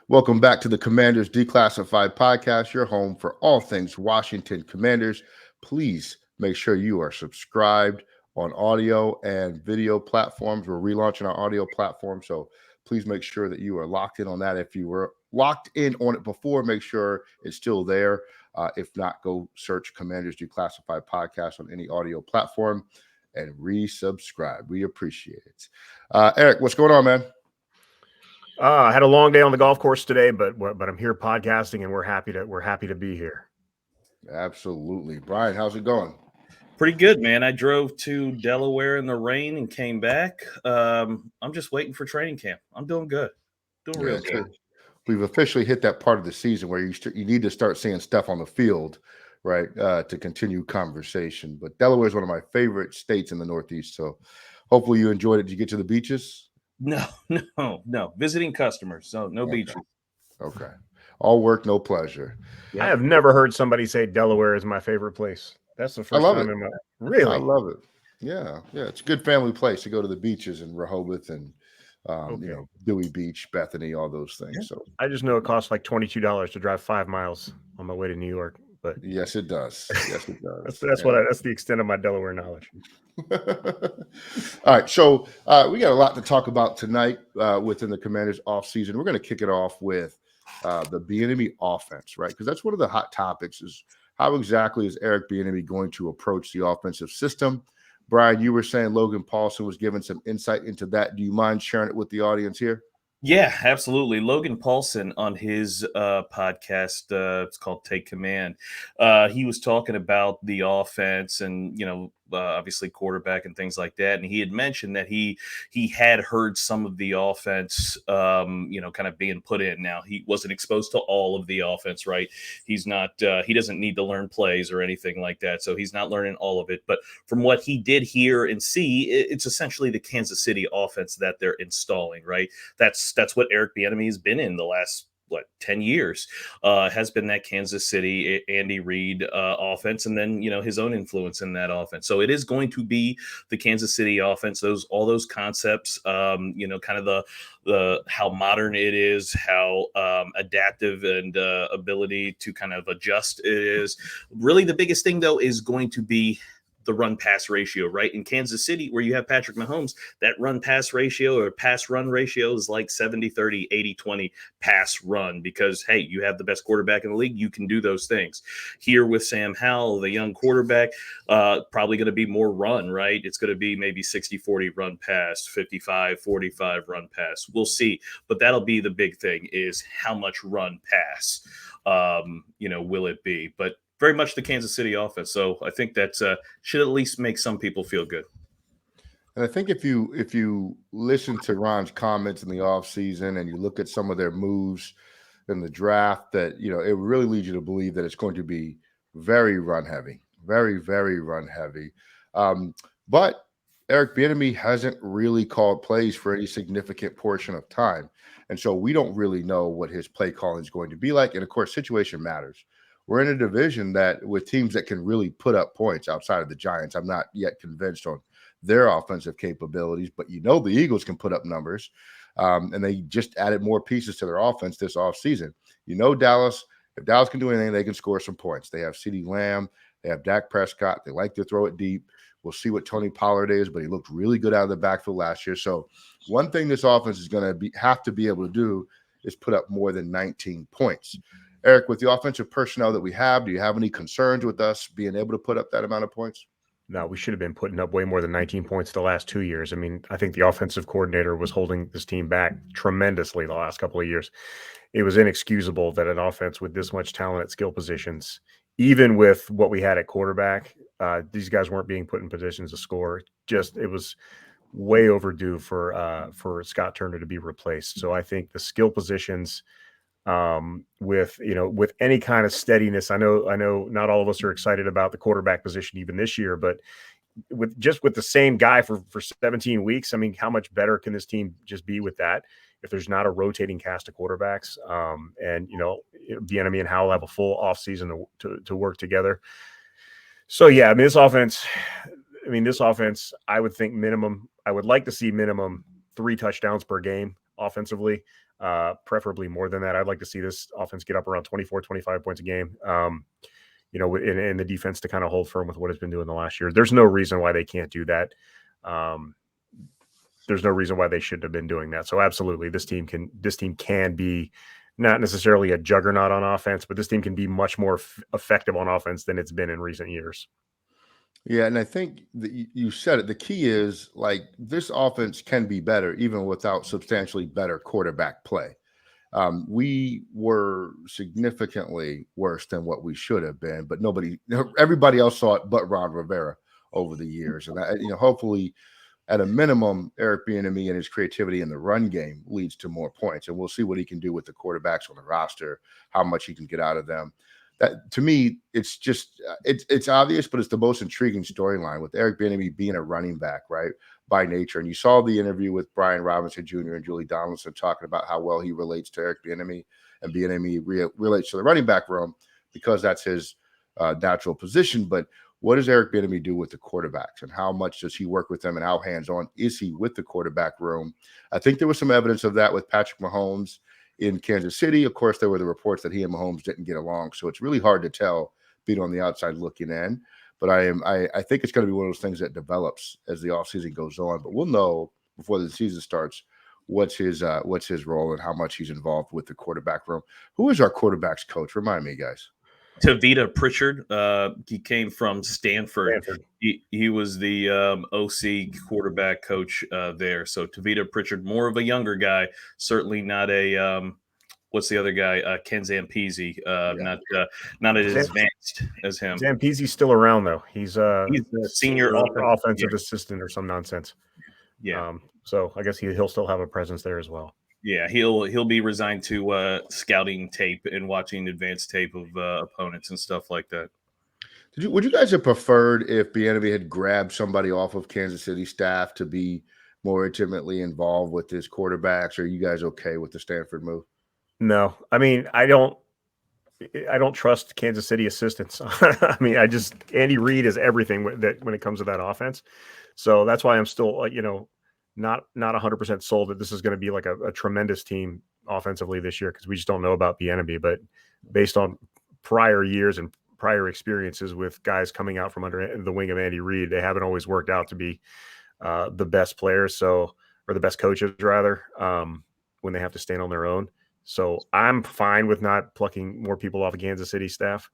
Welcome back to the Commanders Declassified Podcast, your home for all things Washington Commanders. Please make sure you are subscribed on audio and video platforms. We're relaunching our audio platform, so please make sure that you are locked in on that. If you were locked in on it before, make sure it's still there. If not, go search Commanders Declassified Podcast on any audio platform and resubscribe. We appreciate it. Eric, what's going on, man? I had a long day on the golf course today, but I'm here podcasting, and we're happy to be here. Absolutely. Brian, how's it going? Pretty good, man. I drove to Delaware in the rain and came back. I'm just waiting for training camp. I'm doing good. Doing real good. We've officially hit that part of the season where you need to start seeing stuff on the field, right, to continue conversation. But Delaware is one of my favorite states in the Northeast, so hopefully you enjoyed it. Did you get to the beaches? No. Visiting customers, so no beaches. Okay. All work, no pleasure. Yeah. I have never heard somebody say Delaware is my favorite place. That's the first time in my really. I love it. Yeah. It's a good family place to go to the beaches in Rehoboth and Dewey Beach, Bethany, all those things. Yeah. So I just know it costs like $22 to drive 5 miles on my way to New York. But yes, it does. Yes, it does. that's the extent of my Delaware knowledge. All right, so we got a lot to talk about tonight within the Commanders offseason. We're going to kick it off with the Bieniemy offense, right? Because that's one of the hot topics is how exactly is Eric Bieniemy going to approach the offensive system? Brian, you were saying Logan Paulson was giving some insight into that. Do you mind sharing it with the audience here? Yeah, absolutely. Logan Paulson on his podcast, it's called Take Command. He was talking about the offense and, obviously quarterback and things like that. And he had mentioned that he had heard some of the offense, kind of being put in. Now, he wasn't exposed to all of the offense, right? He's not, he doesn't need to learn plays or anything like that. So he's not learning all of it. But from what he did hear and see, it's essentially the Kansas City offense that they're installing, right? That's what Eric Bieniemy has been in the last 10 years, has been that Kansas City Andy Reid offense, and then his own influence in that offense. So it is going to be the Kansas City offense. All those concepts, kind of the how modern it is, how adaptive and ability to kind of adjust it is. Really, the biggest thing though is going to be the run-pass ratio, right? In Kansas City, where you have Patrick Mahomes, that run-pass ratio or pass-run ratio is like 70-30, 80-20 pass-run because, hey, you have the best quarterback in the league. You can do those things. Here with Sam Howell, the young quarterback, probably going to be more run, right? It's going to be maybe 60-40 run-pass, 55-45 run-pass. We'll see. But that'll be the big thing is how much run-pass, will it be? But very much the Kansas City offense. So I think that should at least make some people feel good. And I think if you listen to Ron's comments in the offseason and you look at some of their moves in the draft, that, it really leads you to believe that it's going to be very run heavy, very, very run heavy. But Eric Bieniemy hasn't really called plays for any significant portion of time. And so we don't really know what his play calling is going to be like. And of course, situation matters. We're in a division that with teams that can really put up points outside of the Giants. I'm not yet convinced on their offensive capabilities, but the Eagles can put up numbers. And they just added more pieces to their offense this offseason. Dallas, if Dallas can do anything, they can score some points. They have CeeDee Lamb. They have Dak Prescott. They like to throw it deep. We'll see what Tony Pollard is, but he looked really good out of the backfield last year. So one thing this offense is going to have to be able to do is put up more than 19 points. Eric, with the offensive personnel that we have, do you have any concerns with us being able to put up that amount of points? No, we should have been putting up way more than 19 points the last 2 years. I mean, I think the offensive coordinator was holding this team back tremendously the last couple of years. It was inexcusable that an offense with this much talent at skill positions, even with what we had at quarterback, these guys weren't being put in positions to score. It was way overdue for Scott Turner to be replaced. So I think the skill positions, with any kind of steadiness. I know not all of us are excited about the quarterback position even this year, but with the same guy for 17 weeks, I mean, how much better can this team just be with that if there's not a rotating cast of quarterbacks? And Bieniemy and Howell have a full offseason to work together. So yeah, I mean, this offense, I would think I would like to see minimum 3 touchdowns per game offensively. preferably more than that. I'd like to see this offense get up around 24, 25 points a game. And the defense to kind of hold firm with what it's been doing the last year. There's no reason why they can't do that. There's no reason why they shouldn't have been doing that. So absolutely, this team can be not necessarily a juggernaut on offense, but this team can be much more effective on offense than it's been in recent years. Yeah, and I think you said it. The key is like this offense can be better even without substantially better quarterback play. We were significantly worse than what we should have been, but everybody else saw it but Ron Rivera over the years. And hopefully, at a minimum, Eric Bieniemy and his creativity in the run game leads to more points, and we'll see what he can do with the quarterbacks on the roster, how much he can get out of them. That to me, it's just it's obvious, but it's the most intriguing storyline with Eric Bieniemy being a running back, right, by nature. And you saw the interview with Brian Robinson Jr. and Julie Donaldson talking about how well he relates to Eric Bieniemy, and Bieniemy relates to the running back room because that's his natural position. But what does Eric Bieniemy do with the quarterbacks, and how much does he work with them, and how hands-on is he with the quarterback room? I think there was some evidence of that with Patrick Mahomes in Kansas City. Of course, there were the reports that he and Mahomes didn't get along, so it's really hard to tell being on the outside looking in. But I think it's going to be one of those things that develops as the offseason goes on. But we'll know before the season starts what's his role and how much he's involved with the quarterback room. Who is our quarterbacks coach? Remind me, guys. Tavita Pritchard. He came from Stanford. He was the OC quarterback coach there. So Tavita Pritchard, more of a younger guy, certainly not a what's the other guy? Ken Zampese, not as advanced as him. Zampese's still around though. He's a senior offensive assistant or some nonsense. Yeah. So I guess he'll still have a presence there as well. Yeah, he'll be resigned to scouting tape and watching advanced tape of opponents and stuff like that. Would you guys have preferred if Bieniemy had grabbed somebody off of Kansas City staff to be more intimately involved with his quarterbacks? Or are you guys okay with the Stanford move? No, I mean I don't trust Kansas City assistants. I mean, Andy Reid is everything when it comes to that offense. So that's why I'm still not 100% sold that this is going to be like a tremendous team offensively this year, because we just don't know about Bieniemy. But based on prior years and prior experiences with guys coming out from under the wing of Andy Reid, they haven't always worked out to be the best players, or the best coaches rather, when they have to stand on their own. So I'm fine with not plucking more people off of Kansas City staff.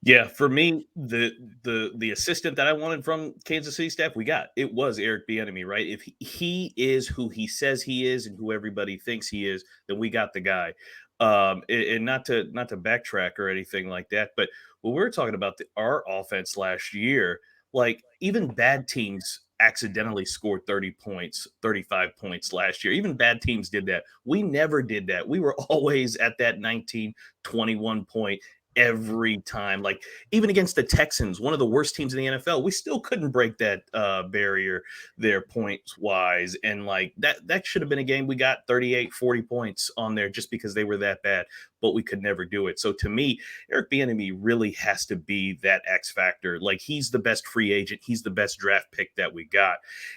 Yeah, for me, the assistant that I wanted from Kansas City staff, it was Eric Bieniemy, right? If he is who he says he is and who everybody thinks he is, then we got the guy. And not to backtrack or anything like that, but when we're talking about our offense last year, like even bad teams accidentally scored 30 points, 35 points last year. Even bad teams did that. We never did that. We were always at that 19, 21 point every time. Like even against the Texans, one of the worst teams in the NFL, we still couldn't break that barrier there points wise. And like that should have been a game we got 38, 40 points on there just because they were that bad, but we could never do it. So to me, Eric Bieniemy really has to be that X factor. Like he's the best free agent. He's the best draft pick that we got.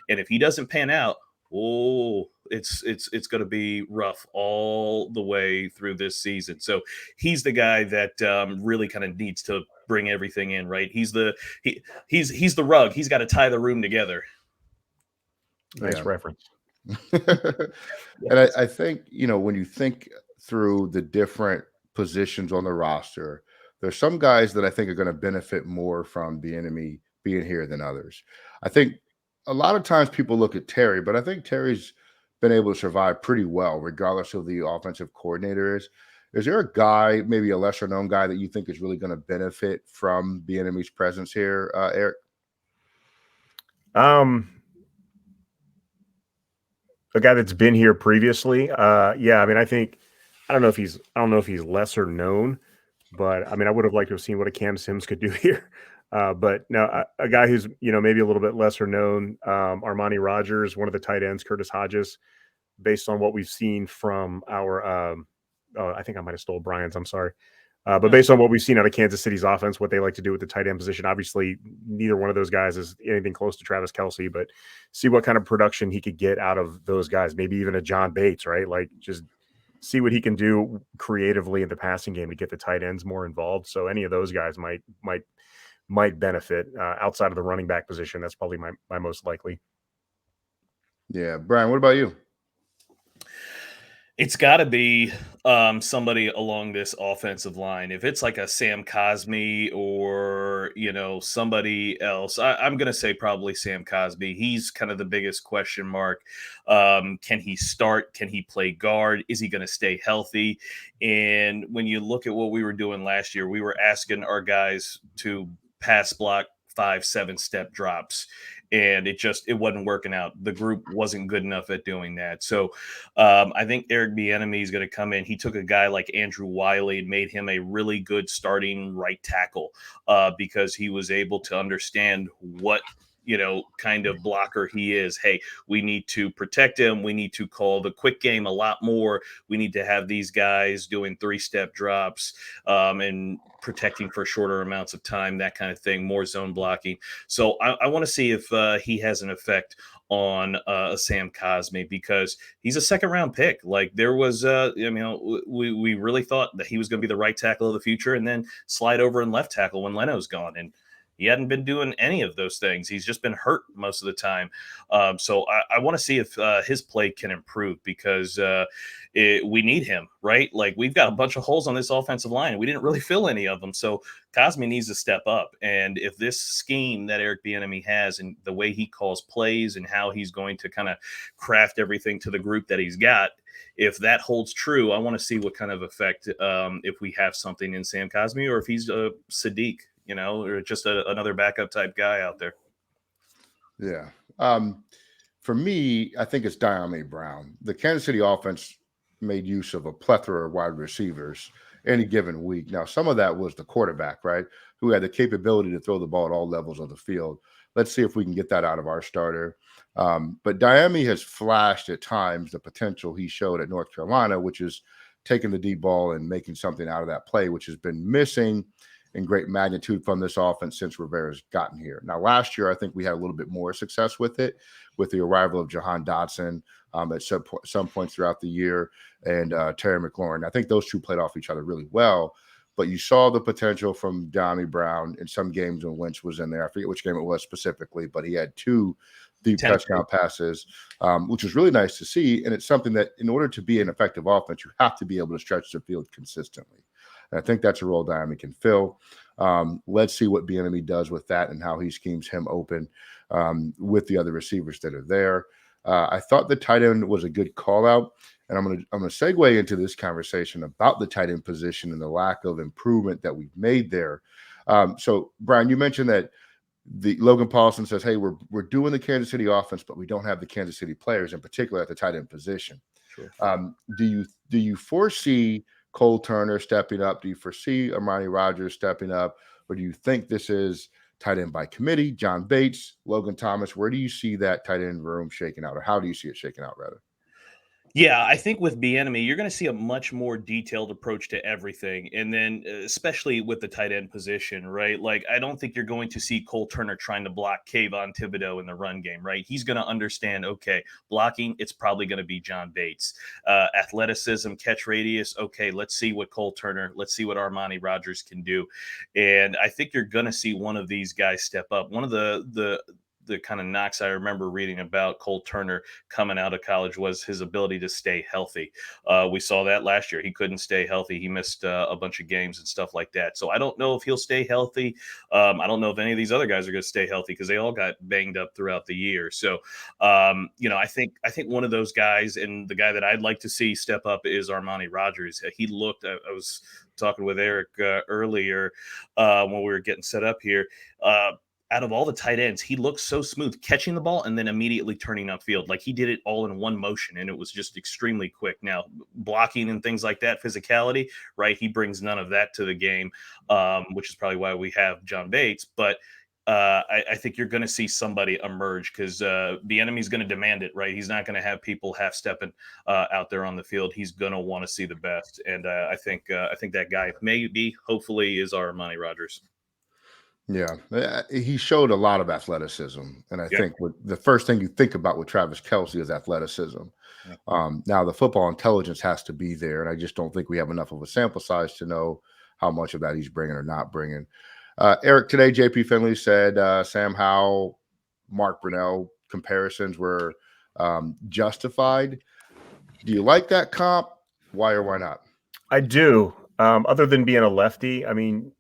And if he doesn't pan out, it's going to be rough all the way through this season. So he's the guy that really kind of needs to bring everything in, right? He's the rug. He's got to tie the room together. Nice reference. And I think, when you think through the different positions on the roster, there's some guys that I think are going to benefit more from Bieniemy being here than others. I think a lot of times people look at Terry, but I think Terry's been able to survive pretty well, regardless of the offensive coordinator is. Is there a guy, maybe a lesser known guy, that you think is really going to benefit from Bieniemy's presence here, Eric? A guy that's been here previously. Yeah, I mean, I don't know if he's lesser known, but I mean, I would have liked to have seen what a Cam Sims could do here. But no, a guy who's, maybe a little bit lesser known, Armani Rogers, one of the tight ends, Curtis Hodges, based on what we've seen from our, I think I might have stole Brian's, I'm sorry. But based on what we've seen out of Kansas City's offense, what they like to do with the tight end position, obviously neither one of those guys is anything close to Travis Kelce, but see what kind of production he could get out of those guys, maybe even a John Bates, right? Like just see what he can do creatively in the passing game to get the tight ends more involved. So any of those guys might benefit outside of the running back position. That's probably my most likely. Yeah. Brian, what about you? It's got to be somebody along this offensive line. If it's like a Sam Cosmi or, somebody else, I'm going to say probably Sam Cosmi. He's kind of the biggest question mark. Can he start? Can he play guard? Is he going to stay healthy? And when you look at what we were doing last year, we were asking our guys to pass block 5-7 step drops, and it wasn't working out. The group wasn't good enough at doing that. So I think Eric Bieniemy is going to come in. He took a guy like Andrew Wiley and made him a really good starting right tackle because he was able to understand what kind of blocker he is. Hey, we need to protect him. We need to call the quick game a lot more. We need to have these guys doing 3-step drops and protecting for shorter amounts of time, that kind of thing, more zone blocking. So I want to see if he has an effect on Sam Cosmi, because he's a second-round pick. Like there was, we really thought that he was going to be the right tackle of the future, and then slide over and left tackle when Leno's gone. And he hadn't been doing any of those things. He's just been hurt most of the time. So I want to see if his play can improve, because we need him, right? Like we've got a bunch of holes on this offensive line, and we didn't really fill any of them. So Cosmi needs to step up. And if this scheme that Eric Bieniemy has and the way he calls plays and how he's going to kind of craft everything to the group that he's got, if that holds true, I want to see what kind of effect if we have something in Sam Cosmi, or if he's Sadiq, or just another backup type guy out there. Yeah. For me, I think it's Donnie Brown. The Kansas City offense made use of a plethora of wide receivers any given week. Now, some of that was the quarterback, right, who had the capability to throw the ball at all levels of the field. Let's see if we can get that out of our starter. But Bieniemy has flashed at times the potential he showed at North Carolina, which is taking the deep ball and making something out of that play, which has been missing in great magnitude from this offense since Rivera's gotten here. Now, last year, I think we had a little bit more success with it, with the arrival of Jahan Dotson at some points throughout the year, and Terry McLaurin. I think those two played off each other really well, but you saw the potential from Donnie Brown in some games when Lynch was in there. I forget which game it was specifically, but he had 2 deep touchdown passes, which was really nice to see. And it's something that in order to be an effective offense, you have to be able to stretch the field consistently. And I think that's a role Bieniemy can fill. Let's see what Bieniemy does with that and how he schemes him open with the other receivers that are there. I thought the tight end was a good call out, and I'm gonna segue into this conversation about the tight end position and the lack of improvement that we've made there. So, Brian, you mentioned that the Logan Paulson says, "Hey, we're doing the Kansas City offense, but we don't have the Kansas City players, in particular at the tight end position." Sure. Do you foresee Cole Turner stepping up? Do you foresee Armani Rogers stepping up? Or do you think this is tight end by committee, John Bates, Logan Thomas? Where do you see that tight end room shaking out, or how do you see it shaking out, rather? Yeah, I think with Bieniemy, you're going to see a much more detailed approach to everything, and then especially with the tight end position, right? Like, I don't think you're going to see Cole Turner trying to block Kayvon Thibodeau in the run game, right? He's going to understand, okay, blocking, it's probably going to be John Bates. Athleticism, catch radius, okay, let's see what Cole Turner, let's see what Armani Rogers can do, and I think you're going to see one of these guys step up. One of the kind of knocks I remember reading about Colt Turner coming out of college was his ability to stay healthy. We saw that last year. He couldn't stay healthy. He missed a bunch of games and stuff like that. So I don't know if he'll stay healthy. I don't know if any of these other guys are going to stay healthy, because they all got banged up throughout the year. So, I think one of those guys, and the guy that I'd like to see step up, is Armani Rogers. He looked, I was talking with Eric earlier when we were getting set up here. Out of all the tight ends, he looked so smooth catching the ball and then immediately turning upfield. Like he did it all in one motion, and it was just extremely quick. Now, blocking and things like that, physicality, right? He brings none of that to the game, which is probably why we have John Bates. But I think you're going to see somebody emerge because Bieniemy's going to demand it, right? He's not going to have people half stepping out there on the field. He's going to want to see the best, and I think that guy hopefully, is our Armani Rodgers. Yeah, he showed a lot of athleticism, and I Yeah. think the first thing you think about with Travis Kelce is athleticism. Yeah. Now, the football intelligence has to be there, and I just don't think we have enough of a sample size to know how much of that he's bringing or not bringing. Eric, today, JP Finley said Sam Howell, Mark Brunell comparisons were justified. Do you like that comp? Why or why not? I do. Other than being a lefty, I mean,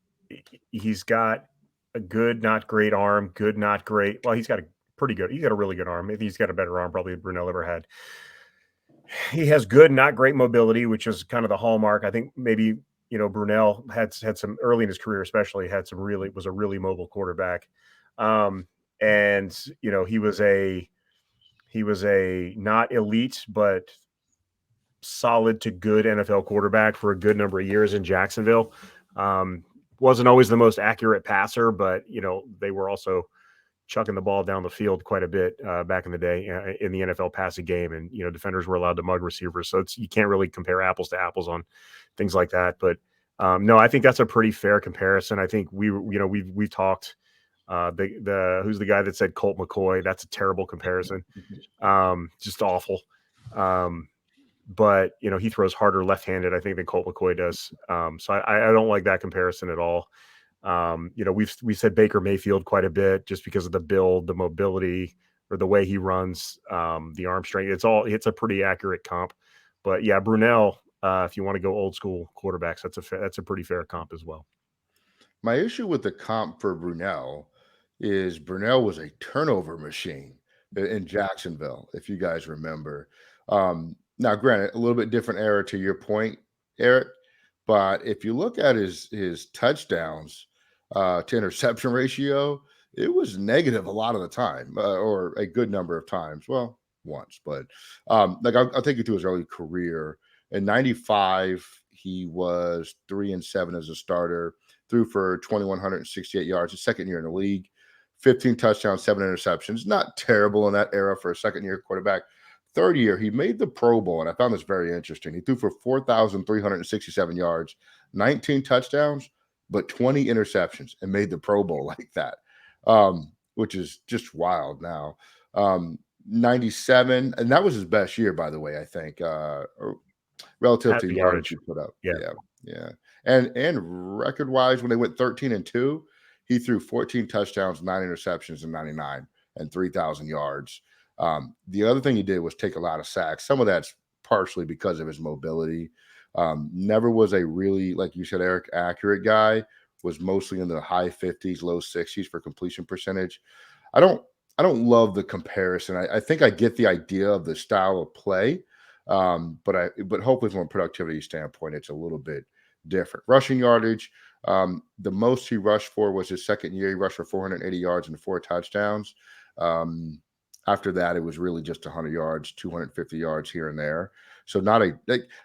he's got a good, not great arm. Good, not great. Well, he's got a really good arm. Maybe he's got a better arm probably than Brunell ever had. He has good, not great mobility, which is kind of the hallmark. I think maybe, Brunell had some early in his career, especially was a really mobile quarterback. And he was a not elite, but solid to good NFL quarterback for a good number of years in Jacksonville. Wasn't always the most accurate passer, but they were also chucking the ball down the field quite a bit back in the day in the NFL passing game, and defenders were allowed to mug receivers, so you can't really compare apples to apples on things like that. But no, I think that's a pretty fair comparison. I think we've talked. Who's the guy that said Colt McCoy? That's a terrible comparison, just awful. But he throws harder left-handed, I think, than Colt McCoy does. So I don't like that comparison at all. We've said Baker Mayfield quite a bit just because of the build, the mobility, or the way he runs, the arm strength. It's a pretty accurate comp. But yeah, Brunell, if you want to go old school quarterbacks, that's a pretty fair comp as well. My issue with the comp for Brunell is Brunell was a turnover machine in Jacksonville, if you guys remember. Now, granted, a little bit different era to your point, Eric, but if you look at his touchdowns to interception ratio, it was negative a lot of the time, or a good number of times. Well, once, but I'll take you through his early career. In '95, he was 3-7 as a starter, threw for 2,168 yards, his second year in the league, 15 touchdowns, 7 interceptions. Not terrible in that era for a second-year quarterback. Third year, he made the Pro Bowl, and I found this very interesting. He threw for 4,367 yards, 19 touchdowns, but 20 interceptions, and made the Pro Bowl like that, which is just wild now. 97, and that was his best year, by the way, I think, relative to yardage he put up. Yeah. And record-wise, when they went 13-2, he threw 14 touchdowns, 9 interceptions in 99, and 3,000 yards. The other thing he did was take a lot of sacks. Some of that's partially because of his mobility. Never was a really, like you said, Eric, accurate guy. Was mostly in the high 50s, low 60s for completion percentage. I don't love the comparison. I think I get the idea of the style of play, but hopefully from a productivity standpoint, it's a little bit different. Rushing yardage, the most he rushed for was his second year. He rushed for 480 yards and 4 touchdowns. After that, it was really just 100 yards, 250 yards here and there. So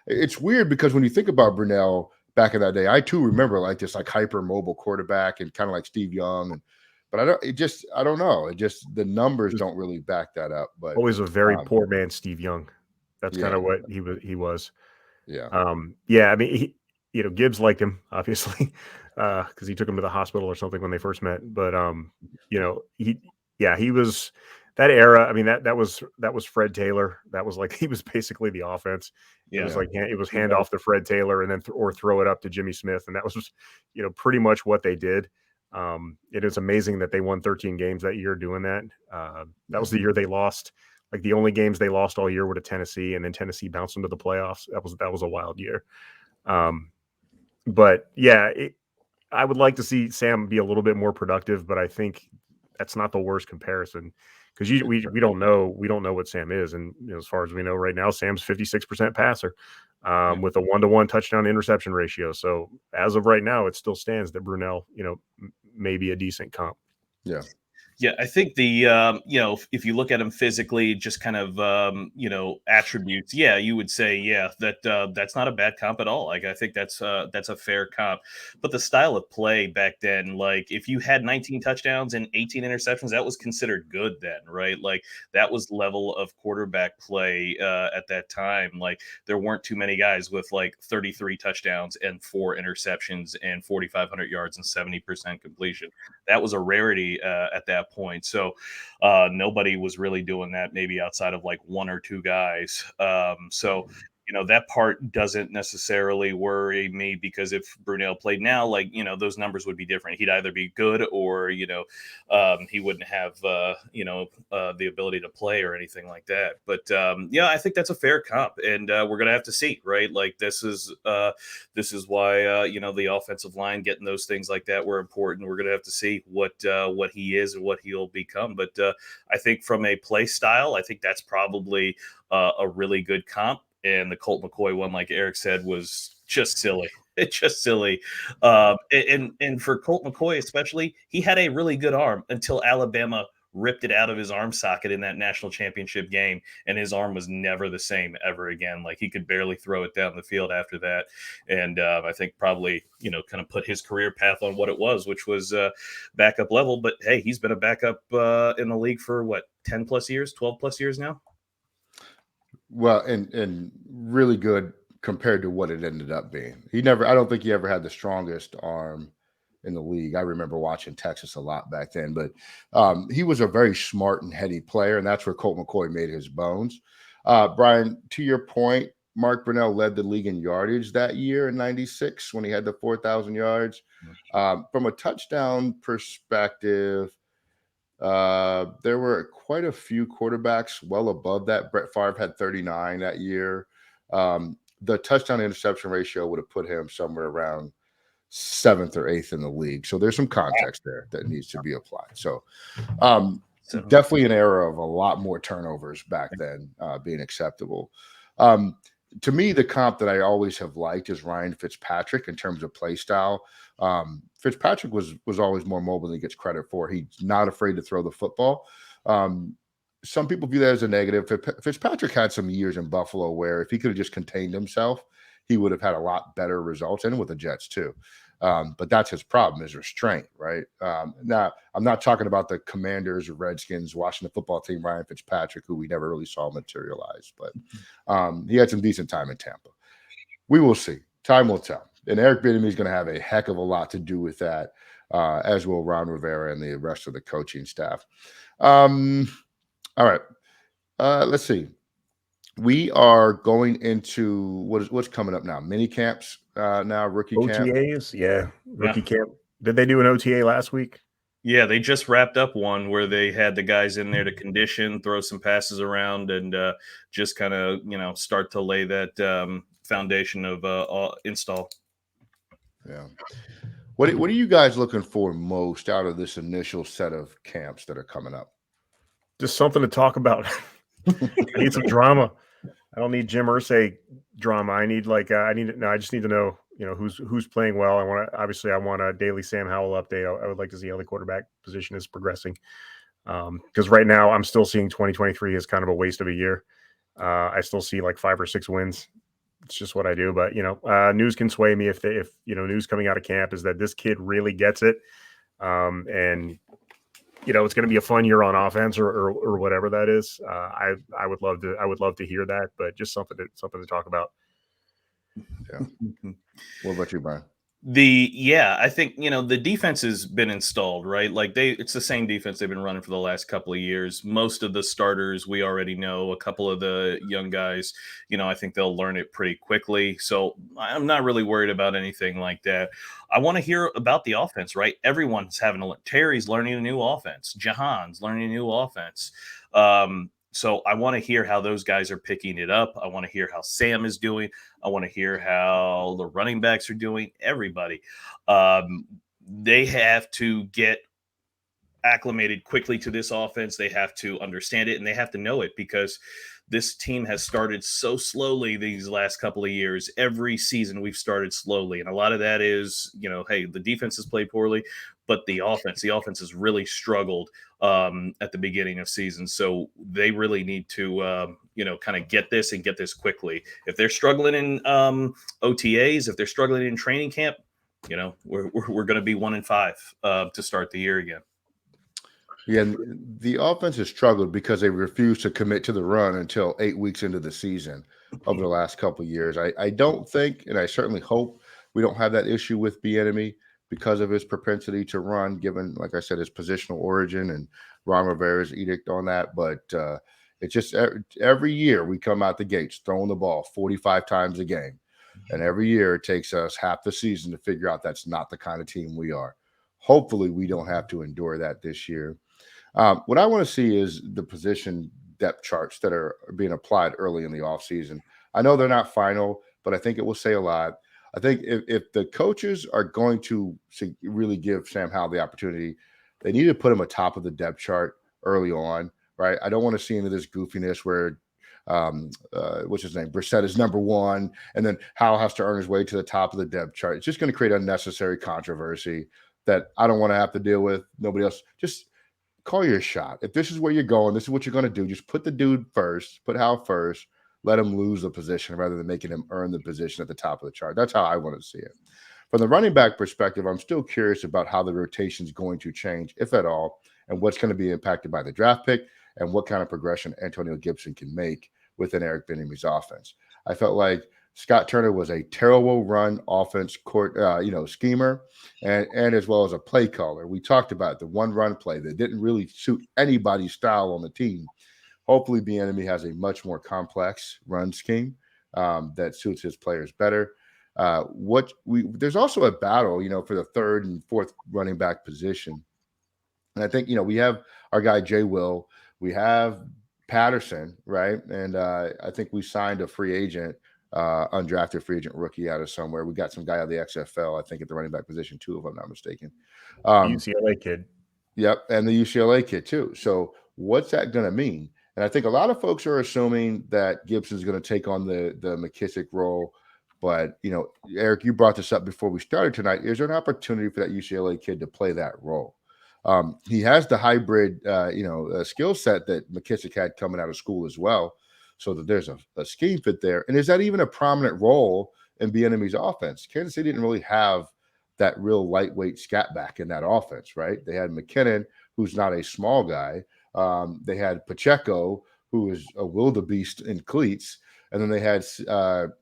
it's weird because when you think about Brunell back in that day, I too remember like this like hyper mobile quarterback and kind of like Steve Young. But I don't know. The numbers don't really back that up. But always a very poor man, Steve Young. That's kind of what he was. Yeah. I mean, Gibbs liked him obviously because he took him to the hospital or something when they first met. But he was that era. I mean, that was Fred Taylor. That was like he was basically the offense. It was like it was hand off to Fred Taylor and then or throw it up to Jimmy Smith, and that was pretty much what they did. It is amazing that they won 13 games that year doing that. That was the year they lost. Like the only games they lost all year were to Tennessee, and then Tennessee bounced into the playoffs. That was a wild year. But yeah, I would like to see Sam be a little bit more productive, but I think that's not the worst comparison because we don't know what Sam is, and as far as we know right now, Sam's 56% passer with a 1-to-1 touchdown interception ratio. So as of right now, it still stands that Brunell, may be a decent comp. Yeah. Yeah, I think if you look at him physically, just kind of, attributes, yeah, you would say, yeah, that's not a bad comp at all. Like, I think that's a fair comp. But the style of play back then, like, if you had 19 touchdowns and 18 interceptions, that was considered good then, right? Like, that was level of quarterback play at that time. Like, there weren't too many guys with like 33 touchdowns and 4 interceptions and 4,500 yards and 70% completion. That was a rarity at that point. So nobody was really doing that, maybe outside of like one or two guys. So that part doesn't necessarily worry me, because if Brunell played now, like, those numbers would be different. He'd either be good or, he wouldn't have, the ability to play or anything like that. But yeah, I think that's a fair comp, and we're going to have to see, right? Like, this is why, the offensive line, getting those things like that were important. We're going to have to see what he is and what he'll become. But I think from a play style, I think that's probably a really good comp. And the Colt McCoy one, like Eric said, was just silly. It's just silly. And for Colt McCoy especially, he had a really good arm until Alabama ripped it out of his arm socket in that national championship game, and his arm was never the same ever again. Like, he could barely throw it down the field after that. And I think probably, kind of put his career path on what it was, which was backup level. But hey, he's been a backup in the league for what, 10 plus years, 12 plus years now. Well, and really good compared to what it ended up being. I don't think he ever had the strongest arm in the league. I remember watching Texas a lot back then, but he was a very smart and heady player, and that's where Colt McCoy made his bones. Brian, to your point, Mark Brunell led the league in yardage that year in '96 when he had the 4,000 yards. From a touchdown perspective, there were quite a few quarterbacks well above that. Brett Favre had 39 that year. The touchdown interception ratio would have put him somewhere around 7th or 8th in the league. So there's some context there that needs to be applied. So definitely an era of a lot more turnovers back then being acceptable. To me, the comp that I always have liked is Ryan Fitzpatrick in terms of play style. Fitzpatrick was always more mobile than he gets credit for. He's not afraid to throw the football. Some people view that as a negative. Fitzpatrick had some years in Buffalo where if he could have just contained himself, he would have had a lot better results, and with the Jets too. But that's his problem, is restraint, right? Now, I'm not talking about the Commanders or Redskins, Washington football team, Ryan Fitzpatrick, who we never really saw materialize. But he had some decent time in Tampa. We will see. Time will tell. And Eric Bieniemy is going to have a heck of a lot to do with that, as will Ron Rivera and the rest of the coaching staff. All right. Let's see. We are going into what's coming up now. Mini camps now, rookie OTAs, camp. Rookie camp. Did they do an OTA last week? Yeah, they just wrapped up one where they had the guys in there to condition, throw some passes around, and just kind of start to lay that foundation of install. Yeah. What are you guys looking for most out of this initial set of camps that are coming up? Just something to talk about. I need some drama. I don't need Jim Irsay drama. I just need to know, who's playing well. I want a daily Sam Howell update. I would like to see how the quarterback position is progressing. Because right now I'm still seeing 2023 as kind of a waste of a year. I still see like 5 or 6 wins. It's just what I do. But news can sway me if news coming out of camp is that this kid really gets it, and it's going to be a fun year on offense or whatever that is. I would love to hear that, but just something to talk about. Yeah. What about you, Brian? I think the defense has been installed, right? Like it's the same defense they've been running for the last couple of years. Most of the starters we already know. A couple of the young guys, I think they'll learn it pretty quickly. So I'm not really worried about anything like that. I want to hear about the offense, right? Everyone's Terry's learning a new offense. Jahan's learning a new offense. So I want to hear how those guys are picking it up. I want to hear how Sam is doing. I want to hear how the running backs are doing. Everybody. They have to get acclimated quickly to this offense. They have to understand it, and they have to know it, because this team has started so slowly these last couple of years. Every season we've started slowly. And a lot of that is, hey, the defense has played poorly, but the offense has really struggled at the beginning of season. So they really need to, kind of get this and get this quickly. If they're struggling in OTAs, if they're struggling in training camp, we're going to be 1-5 to start the year again. Yeah, and the offense has struggled because they refused to commit to the run until 8 weeks into the season over the last couple of years. I don't think, and I certainly hope, we don't have that issue with Bieniemy because of his propensity to run, given, like I said, his positional origin and Ron Rivera's edict on that. But it's just every year we come out the gates throwing the ball 45 times a game. And every year it takes us half the season to figure out that's not the kind of team we are. Hopefully we don't have to endure that this year. What I want to see is the position depth charts that are being applied early in the offseason. I know they're not final, but I think it will say a lot. I think if the coaches are going to really give Sam Howell the opportunity, they need to put him atop of the depth chart early on, right? I don't want to see into this goofiness where what's his name? Brissett is number one, and then Howell has to earn his way to the top of the depth chart. It's just going to create unnecessary controversy that I don't want to have to deal with. Nobody else. Just call your shot. If this is where you're going, this is what you're going to do. Just put the dude first, put Howell first, let him lose the position rather than making him earn the position at the top of the chart. That's how I want to see it. From the running back perspective, I'm still curious about how the rotation is going to change, if at all, and what's going to be impacted by the draft pick and what kind of progression Antonio Gibson can make within Eric Bieniemy's offense. I felt like Scott Turner was a terrible run offense schemer and as well as a play caller. We talked about the one run play that didn't really suit anybody's style on the team. Hopefully Bieniemy has a much more complex run scheme that suits his players better. There's also a battle, for the third and fourth running back position. And I think, we have our guy Jay Will, we have Patterson, right? And I think we signed a free agent, undrafted free agent rookie out of somewhere. We got some guy out of the XFL, I think, at the running back position too, if I'm not mistaken. UCLA kid. Yep, and the UCLA kid too. So what's that going to mean? And I think a lot of folks are assuming that Gibson's going to take on the McKissick role. But, Eric, you brought this up before we started tonight. Is there an opportunity for that UCLA kid to play that role? He has the hybrid, skill set that McKissick had coming out of school as well. So that there's a scheme fit there. And is that even a prominent role in Bieniemy's offense? Kansas City didn't really have that real lightweight scat back in that offense, right? They had McKinnon, who's not a small guy. They had Pacheco, who is a wildebeest in cleats. And then they had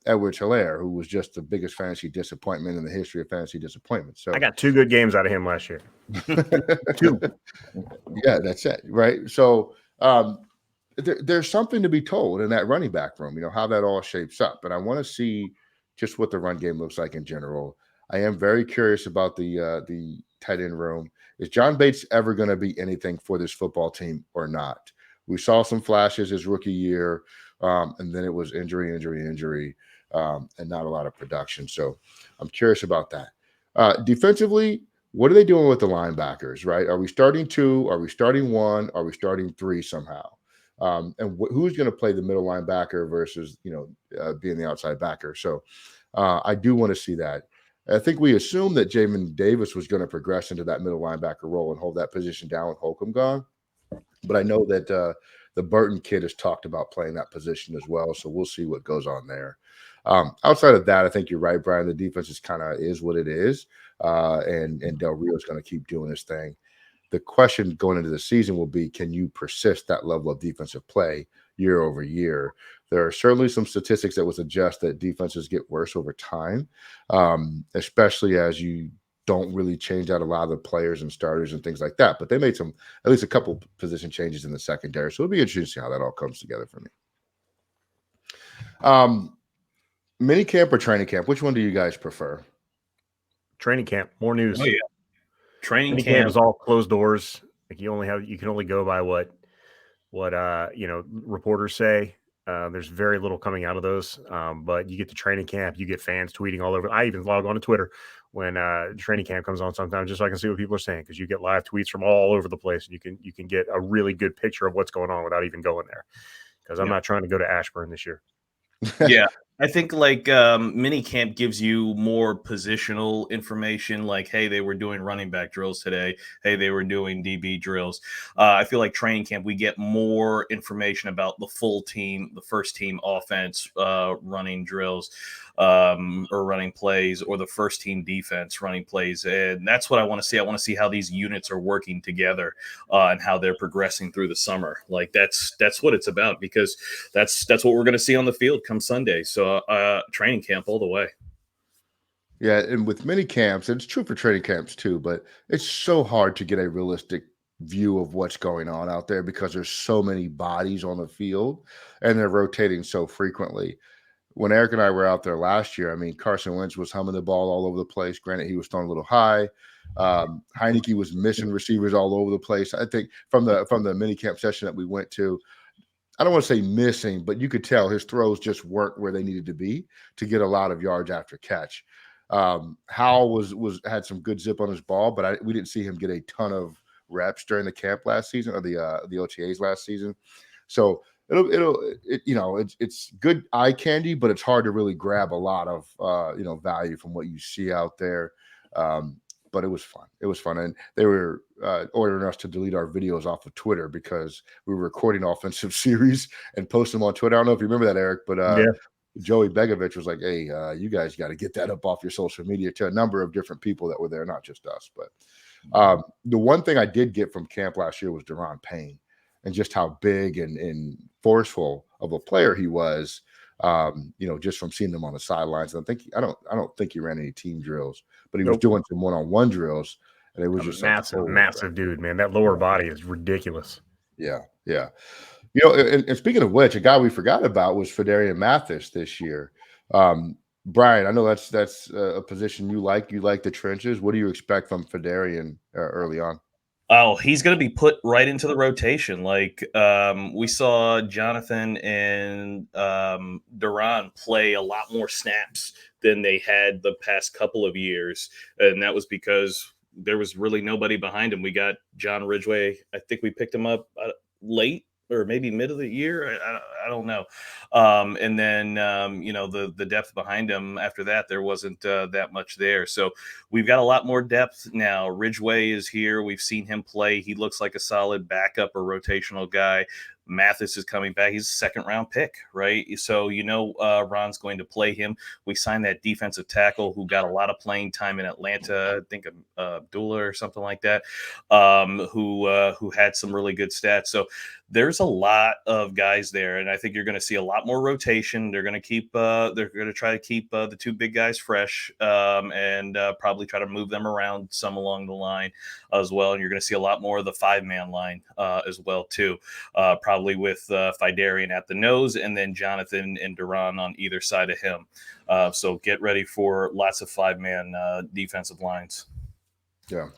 Edwards-Helaire, who was just the biggest fantasy disappointment in the history of fantasy disappointment. So I got 2 good games out of him last year. 2. Yeah, that's it, right? So there's something to be told in that running back room, how that all shapes up. And I want to see just what the run game looks like in general. I am very curious about the tight end room. Is John Bates ever going to be anything for this football team or not? We saw some flashes his rookie year, and then it was injury, and not a lot of production. So I'm curious about that. Defensively, what are they doing with the linebackers, right? Are we starting 2? Are we starting 1? Are we starting 3 somehow? And who's going to play the middle linebacker versus, being the outside backer? So I do want to see that. I think we assumed that Jamin Davis was going to progress into that middle linebacker role and hold that position down with Holcomb gone. But I know that the Burton kid has talked about playing that position as well. So we'll see what goes on there. Outside of that, I think you're right, Brian. The defense is what it is. And Del Rio is going to keep doing his thing. The question going into the season will be, can you persist that level of defensive play year over year? There are certainly some statistics that would suggest that defenses get worse over time, especially as you don't really change out a lot of the players and starters and things like that. But they made at least a couple position changes in the secondary. So it'll be interesting to see how that all comes together for me. Mini camp or training camp? Which one do you guys prefer? Training camp. More news. Oh, yeah. Training camp is all closed doors. Like you can only go by what reporters say. There's very little coming out of those. But you get to training camp, you get fans tweeting all over. I even log on to Twitter when training camp comes on sometimes just so I can see what people are saying, because you get live tweets from all over the place and you can get a really good picture of what's going on without even going there. because I'm not trying to go to Ashburn this year. Yeah. I think like mini camp gives you more positional information, like, hey, they were doing running back drills today. Hey, they were doing DB drills. I feel like training camp, we get more information about the full team, the first team offense running drills or running plays, or the first team defense running plays. And that's what I want to see. I want to see how these units are working together and how they're progressing through the summer. Like that's what it's about, because that's what we're going to see on the field come Sunday. So training camp all the way. Yeah, and with mini camps, it's true for training camps too, but it's so hard to get a realistic view of what's going on out there because there's so many bodies on the field and they're rotating so frequently. When Eric and I were out there last year, I mean, Carson Wentz was humming the ball all over the place. Granted, he was throwing a little high. Heineke was missing receivers all over the place. I think from the minicamp session that we went to, I don't want to say missing, but you could tell his throws just weren't where they needed to be to get a lot of yards after catch. Howell was had some good zip on his ball, but we didn't see him get a ton of reps during the camp last season, or the OTAs last season. So it's good eye candy, but it's hard to really grab a lot of value from what you see out there. But it was fun. It was fun, and they were ordering us to delete our videos off of Twitter because we were recording offensive series and post them on Twitter. I don't know if you remember that, Eric, but Joey Begovich was like, "Hey, you guys got to get that up off your social media," to a number of different people that were there, not just us. But the one thing I did get from camp last year was Daron Payne, and just how big and forceful of a player he was. Just from seeing them on the sidelines. And I don't think he ran any team drills, but he was doing some one-on-one drills, and it was just massive dude, man. That lower body is ridiculous. Yeah. And speaking of which, a guy we forgot about was FADarian Mathis this year. Brian, I know that's a position you like. You like the trenches. What do you expect from FADarian early on? Oh, he's going to be put right into the rotation. Like we saw Jonathan and Duran play a lot more snaps than they had the past couple of years. And that was because there was really nobody behind him. We got John Ridgway. I think we picked him up late, or maybe mid of the year. I don't know. And then, the depth behind him after that, there wasn't that much there. So we've got a lot more depth now. Ridgway is here. We've seen him play. He looks like a solid backup or rotational guy. Mathis is coming back. He's a second-round pick, right? So, Ron's going to play him. We signed that defensive tackle who got a lot of playing time in Atlanta, I think Abdullah or something like that, who had some really good stats. So there's a lot of guys there, and I think you're going to see a lot more rotation. They're going to try to keep the two big guys fresh, and probably try to move them around some along the line as well. And you're going to see a lot more of the 5-man line as well too. Probably with FADarian at the nose, and then Jonathan and Duran on either side of him. So get ready for lots of 5-man defensive lines. Yeah.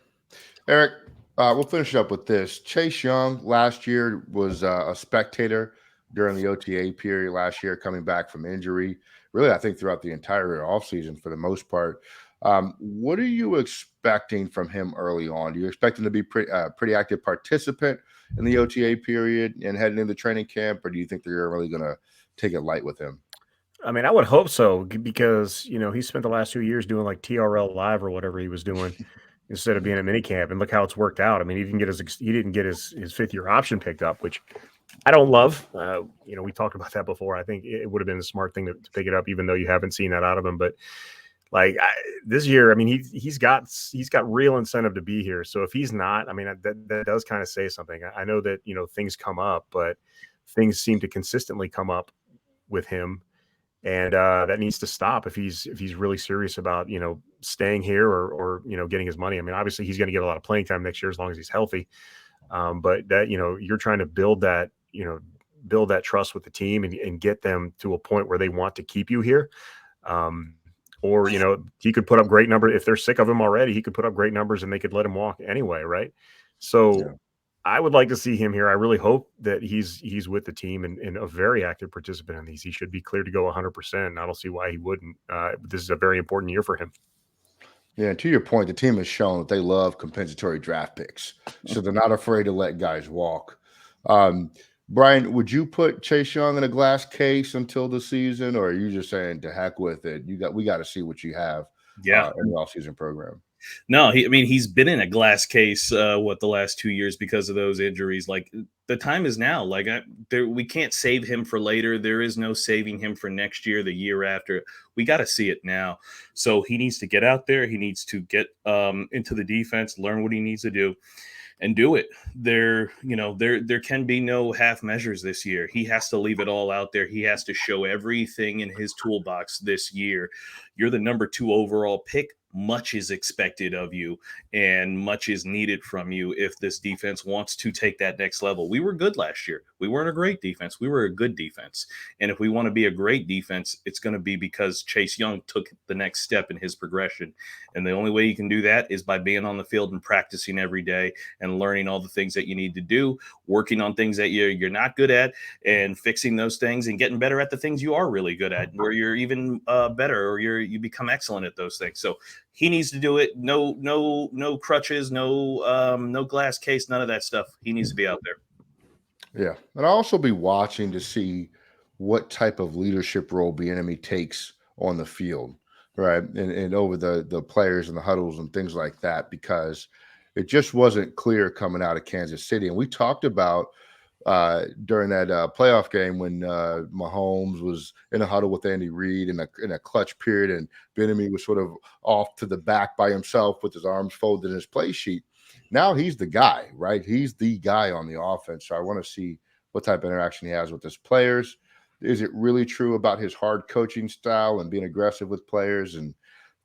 Eric, we'll finish up with this. Chase Young last year was a spectator during the OTA period last year, coming back from injury. Really, I think throughout the entire offseason for the most part. What are you expecting from him early on? Do you expect him to be pretty active participant in the OTA period and heading into training camp, or do you think they're really going to take it light with him? I mean, I would hope so, because he spent the last 2 years doing like TRL Live or whatever he was doing instead of being at minicamp, and look how it's worked out. I mean, he didn't get his 5th-year option picked up, which I don't love. We talked about that before. I think it would have been a smart thing to pick it up, even though you haven't seen that out of him. But this year, I mean, he's got real incentive to be here. So if he's not, I mean, that does kind of say something. I know that things come up, but things seem to consistently come up with him, and that needs to stop if he's really serious about staying here or getting his money. I mean, obviously he's going to get a lot of playing time next year as long as he's healthy. But that you're trying to build that trust with the team and get them to a point where they want to keep you here. Or, he could put up great numbers. If they're sick of him already, he could put up great numbers and they could let him walk anyway, right? So yeah. I would like to see him here. I really hope that he's with the team and a very active participant in these. He should be clear to go 100%. I don't see why he wouldn't. This is a very important year for him. Yeah, and to your point, the team has shown that they love compensatory draft picks. So they're not afraid to let guys walk. Brian, would you put Chase Young in a glass case until the season, or are you just saying to heck with it? We got to see what you have Yeah. in the offseason program. No, he's been in a glass case the last 2 years because of those injuries. Like, the time is now. Like, we can't save him for later. There is no saving him for next year, the year after. We got to see it now. So he needs to get out there. He needs to get into the defense, learn what he needs to do, and do it. There can be no half measures this year. He has to leave it all out there. He has to show everything in his toolbox this year. You're the number 2 overall pick. Much is expected of you and much is needed from you if this defense wants to take that next level. We were good last year. We weren't a great defense. We were a good defense. And if we want to be a great defense, it's going to be because Chase Young took the next step in his progression. And the only way you can do that is by being on the field and practicing every day and learning all the things that you need to do, working on things that you're not good at and fixing those things and getting better at the things you are really good at, where you're even better or you become excellent at those things. So he needs to do it. No crutches, no glass case, none of that stuff. He needs to be out there. Yeah. And I'll also be watching to see what type of leadership role Bieniemy takes on the field, right? And over the players and the huddles and things like that, because it just wasn't clear coming out of Kansas City. And we talked about during that playoff game when Mahomes was in a huddle with Andy Reid in a clutch period, and Bieniemy was sort of off to the back by himself with his arms folded in his play sheet. Now he's the guy, right? He's the guy on the offense. So I want to see what type of interaction he has with his players. Is it really true about his hard coaching style and being aggressive with players and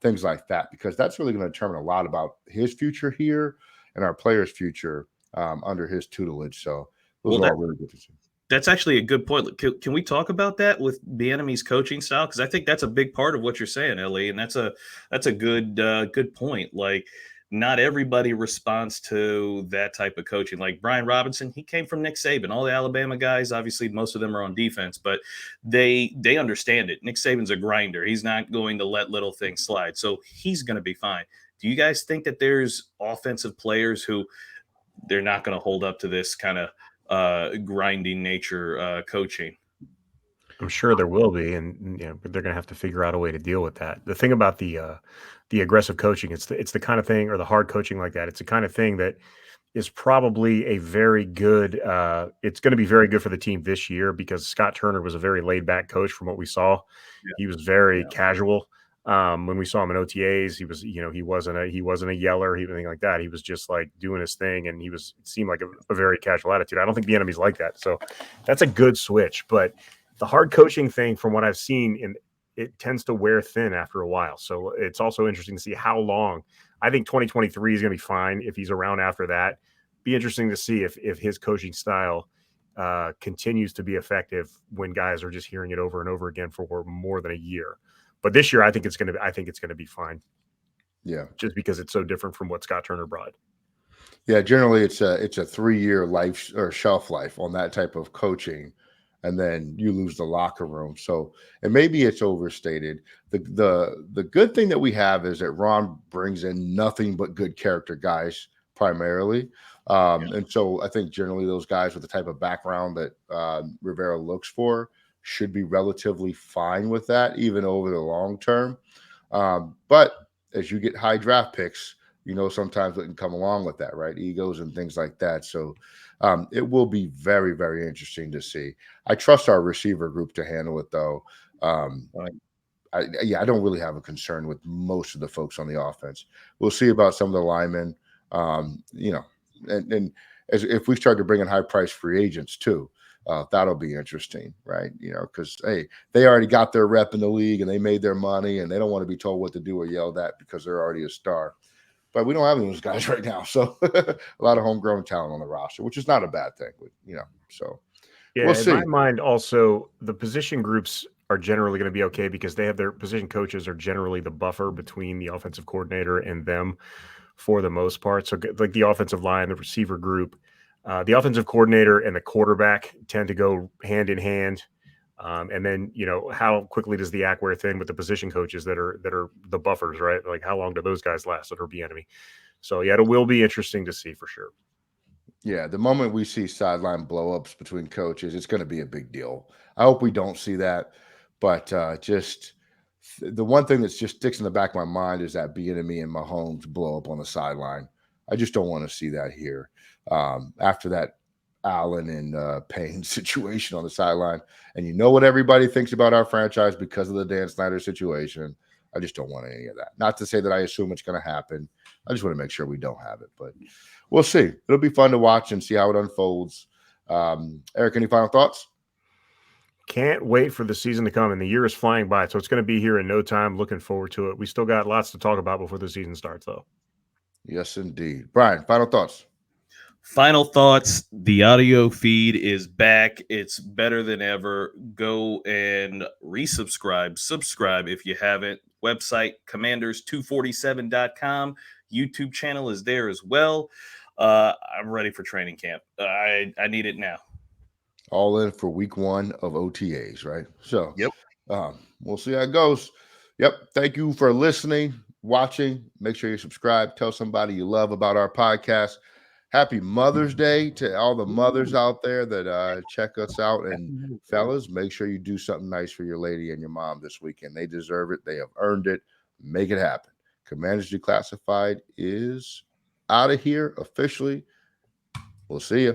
things like that? Because that's really going to determine a lot about his future here and our players' future under his tutelage. So those are all really good to see. That's actually a good point. Can we talk about that with Bieniemy's coaching style? Because I think that's a big part of what you're saying, Ellie, and that's a good point. Like, not everybody responds to that type of coaching. Like Brian Robinson, he came from Nick Saban. All the Alabama guys, obviously, most of them are on defense, but they understand it. Nick Saban's a grinder. He's not going to let little things slide, so he's going to be fine. Do you guys think that there's offensive players who they're not going to hold up to this kind of grinding nature coaching? I'm sure there will be, and they're going to have to figure out a way to deal with that. The thing about the aggressive coaching, it's the kind of thing, or the hard coaching like that, it's the kind of thing that is probably a very good. It's going to be very good for the team this year because Scott Turner was a very laid back coach from what we saw. Yeah. He was very casual. When we saw him in OTAs, he was, he wasn't a yeller, anything like that. He was just like doing his thing, and it seemed like a very casual attitude. I don't think Bieniemy's like that, so that's a good switch. But the hard coaching thing, from what I've seen, it tends to wear thin after a while. So it's also interesting to see how long. I think 2023 is going to be fine if he's around after that. Be interesting to see if his coaching style continues to be effective when guys are just hearing it over and over again for more than a year. But this year, I think it's going to be fine. Yeah, just because it's so different from what Scott Turner brought. Yeah, generally it's a 3-year life or shelf life on that type of coaching, and then you lose the locker room. So, and maybe it's overstated. The good thing that we have is that Ron brings in nothing but good character guys primarily. And so I think generally those guys with the type of background that Rivera looks for should be relatively fine with that, even over the long term. But as you get high draft picks, sometimes what can come along with that, right? Egos and things like that. So it will be very, very interesting to see. I trust our receiver group to handle it, though. I don't really have a concern with most of the folks on the offense. We'll see about some of the linemen, and as if we start to bring in high-priced free agents too. That'll be interesting, right? Because, hey, they already got their rep in the league and they made their money and they don't want to be told what to do or yelled at because they're already a star. But we don't have any of those guys right now. So a lot of homegrown talent on the roster, which is not a bad thing, so we'll see. In my mind, also, the position groups are generally going to be okay because they have their position coaches are generally the buffer between the offensive coordinator and them for the most part. So like the offensive line, the receiver group, the offensive coordinator and the quarterback tend to go hand in hand. And then, how quickly does the act wear thin with the position coaches that are the buffers, right? Like how long do those guys last that are Bieniemy? So, it will be interesting to see for sure. Yeah, the moment we see sideline blowups between coaches, it's going to be a big deal. I hope we don't see that, but the one thing that's just sticks in the back of my mind is that Bieniemy and Mahomes blow up on the sideline. I just don't want to see that here. After that Allen and Payne situation on the sideline, and you know what everybody thinks about our franchise because of the Dan Snyder situation. I just don't want any of that. Not to say that I assume it's going to happen. I just want to make sure we don't have it, but we'll see. It'll be fun to watch and see how it unfolds. Eric, any final thoughts? Can't wait for the season to come, and the year is flying by, so it's going to be here in no time. Looking forward to it. We still got lots to talk about before the season starts, though. Yes, indeed. Brian, final thoughts. Final thoughts. The audio feed is back. It's better than ever. Go and resubscribe. Subscribe if you haven't. Website commanders247.com. YouTube channel is there as well. I'm ready for training camp. I need it now. All in for week 1 of OTAs, right? So, Yep. We'll see how it goes. Yep. Thank you for listening, watching. Make sure you subscribe. Tell somebody you love about our podcast. Happy Mother's Day to all the mothers out there that check us out. And fellas, make sure you do something nice for your lady and your mom this weekend. They deserve it. They have earned it. Make it happen. Commanders Declassified is out of here officially. We'll see you.